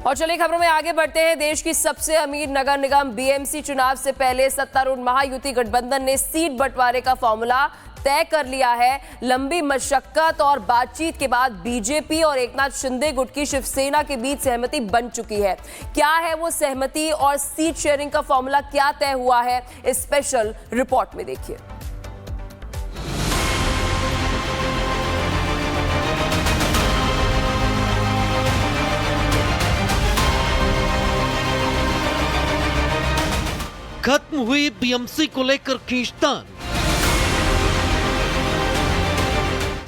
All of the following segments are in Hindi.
और चलिए खबरों में आगे बढ़ते हैं। देश की सबसे अमीर नगर निगम बीएमसी चुनाव से पहले सत्तारूढ़ महायुति गठबंधन ने सीट बंटवारे का फॉर्मूला तय कर लिया है। लंबी मशक्कत और बातचीत के बाद बीजेपी और एकनाथ शिंदे गुट की शिवसेना के बीच सहमति बन चुकी है। क्या है वो सहमति और सीट शेयरिंग का फॉर्मूला क्या तय हुआ है, इस स्पेशल रिपोर्ट में देखिए। खत्म हुई बीएमसी को लेकर खींचतान,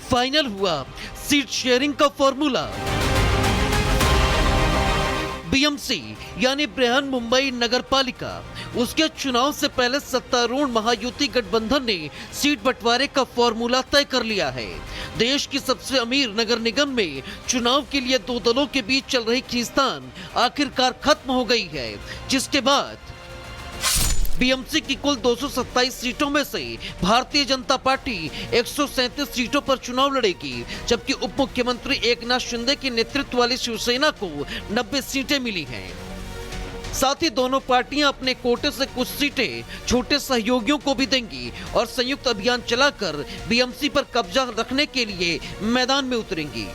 फाइनल हुआ सीट शेयरिंग का फॉर्मूला। बीएमसी यानी बृहन मुंबई नगर पालिका, उसके चुनाव से पहले सत्तारूढ़ महायुति गठबंधन ने सीट बंटवारे का फॉर्मूला तय कर लिया है। देश की सबसे अमीर नगर निगम में चुनाव के लिए दो दलों के बीच चल रही खींचतान आखिरकार खत्म हो गई है, जिसके बाद बीएमसी की कुल 227 सीटों में से भारतीय जनता पार्टी 137 सीटों पर चुनाव लड़ेगी, जबकि उप मुख्यमंत्री एकनाथ शिंदे के नेतृत्व वाली शिवसेना को 90 सीटें मिली हैं। साथ ही दोनों पार्टियां अपने कोटे से कुछ सीटें छोटे सहयोगियों को भी देंगी और संयुक्त अभियान चलाकर बीएमसी पर कब्जा रखने के लिए मैदान में उतरेंगी।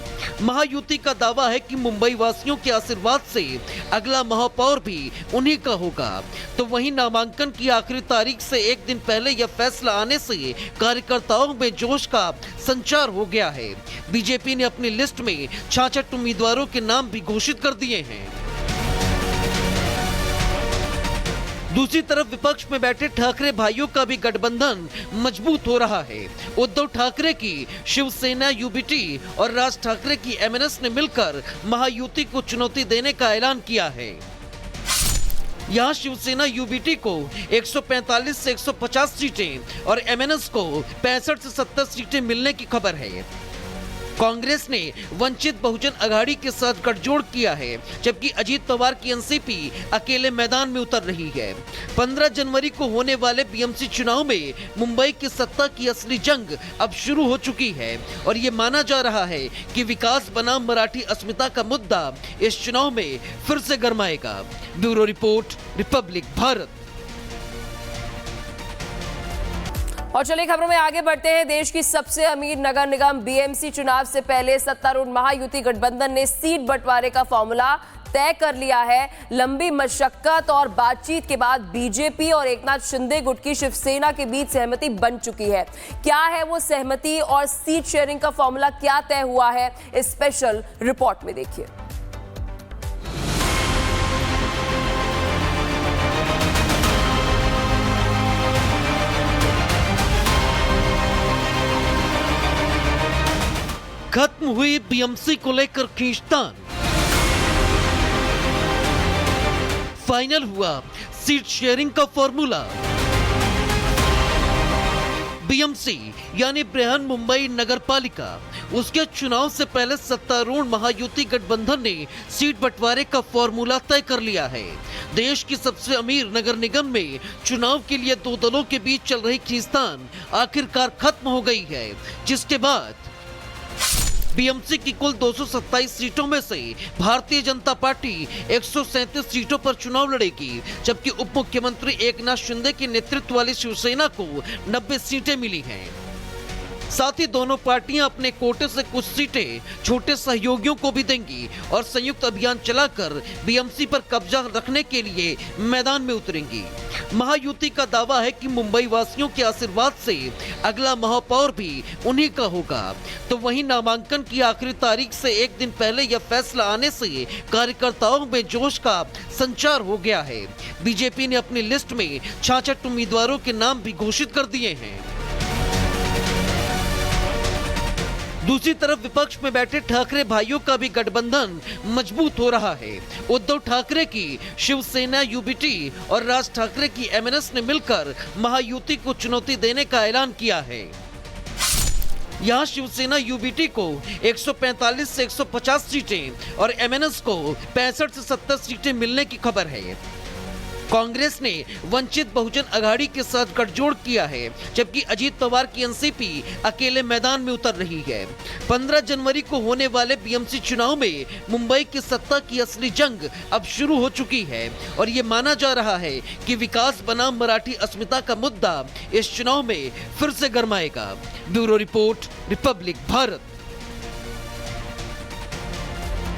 महायुति का दावा है कि मुंबई वासियों के आशीर्वाद से अगला महापौर भी उन्हीं का होगा। तो वहीं नामांकन की आखिरी तारीख से एक दिन पहले यह फैसला आने से कार्यकर्ताओं में जोश का संचार हो गया है। बीजेपी ने अपनी लिस्ट में 66 उम्मीदवारों के नाम भी घोषित कर दिए हैं। दूसरी तरफ विपक्ष में बैठे ठाकरे भाइयों का भी गठबंधन मजबूत हो रहा है। उद्धव ठाकरे की शिवसेना यूबीटी और राज ठाकरे की एमएनएस ने मिलकर महायुति को चुनौती देने का ऐलान किया है। यहाँ शिवसेना यूबीटी को 145 से 150 सीटें और एमएनएस को 65 से 70 सीटें मिलने की खबर है। कांग्रेस ने वंचित बहुजन अघाड़ी के साथ गठजोड़ किया है, जबकि अजीत पवार की एनसीपी अकेले मैदान में उतर रही है। 15 जनवरी को होने वाले बीएमसी चुनाव में मुंबई की सत्ता की असली जंग अब शुरू हो चुकी है और ये माना जा रहा है कि विकास बनाम मराठी अस्मिता का मुद्दा इस चुनाव में फिर से गरमाएगा। Bureau report, Republic Bharat. और चलिए खबरों में आगे बढ़ते हैं। देश की सबसे अमीर नगर निगम बीएमसी चुनाव से पहले सत्तारूढ़ महायुति गठबंधन ने सीट बंटवारे का फॉर्मूला तय कर लिया है। लंबी मशक्कत और बातचीत के बाद बीजेपी और एकनाथ शिंदे गुट की शिवसेना के बीच सहमति बन चुकी है। क्या है वो सहमति और सीट शेयरिंग का फॉर्मूला क्या तय हुआ है, इस स्पेशल रिपोर्ट में देखिए। खत्म हुई बीएमसी को लेकर खींचतान, फाइनल हुआ सीट शेयरिंग का फॉर्मूला। बीएमसी यानी बृहन मुंबई नगर पालिका, उसके चुनाव से पहले सत्तारूढ़ महायुति गठबंधन ने सीट बंटवारे का फॉर्मूला तय कर लिया है। देश की सबसे अमीर नगर निगम में चुनाव के लिए दो दलों के बीच चल रही खींचतान आखिरकार खत्म हो गई है, जिसके बाद बीएमसी की कुल 227 सीटों में से भारतीय जनता पार्टी 137 सीटों पर चुनाव लड़ेगी, जबकि उप मुख्यमंत्री एकनाथ शिंदे के नेतृत्व वाली शिवसेना को 90 सीटें मिली हैं। साथ ही दोनों पार्टियां अपने कोटे से कुछ सीटें छोटे सहयोगियों को भी देंगी और संयुक्त अभियान चलाकर बीएमसी पर कब्जा रखने के लिए मैदान में उतरेंगी। महायुति का दावा है कि मुंबई वासियों के आशीर्वाद से अगला महापौर भी उन्हीं का होगा। तो वहीं नामांकन की आखिरी तारीख से एक दिन पहले यह फैसला आने से कार्यकर्ताओं में जोश का संचार हो गया है। बीजेपी ने अपनी लिस्ट में 66 उम्मीदवारों के नाम भी घोषित कर दिए हैं। दूसरी तरफ विपक्ष में बैठे ठाकरे भाइयों का भी गठबंधन मजबूत हो रहा है। उद्धव ठाकरे की शिवसेना यूबीटी और राज ठाकरे की एमएनएस ने मिलकर महायुति को चुनौती देने का ऐलान किया है। यहाँ शिवसेना यूबीटी को 145 से 150 सीटें और एमएनएस को 65 से 70 सीटें मिलने की खबर है। कांग्रेस ने वंचित बहुजन अघाड़ी के साथ गठजोड़ किया है, जबकि अजीत पवार की एनसीपी अकेले मैदान में उतर रही है। 15 जनवरी को होने वाले बीएमसी चुनाव में मुंबई की सत्ता की असली जंग अब शुरू हो चुकी है और ये माना जा रहा है कि विकास बनाम मराठी अस्मिता का मुद्दा इस चुनाव में फिर से गरमाएगा। Bureau report, Republic Bharat.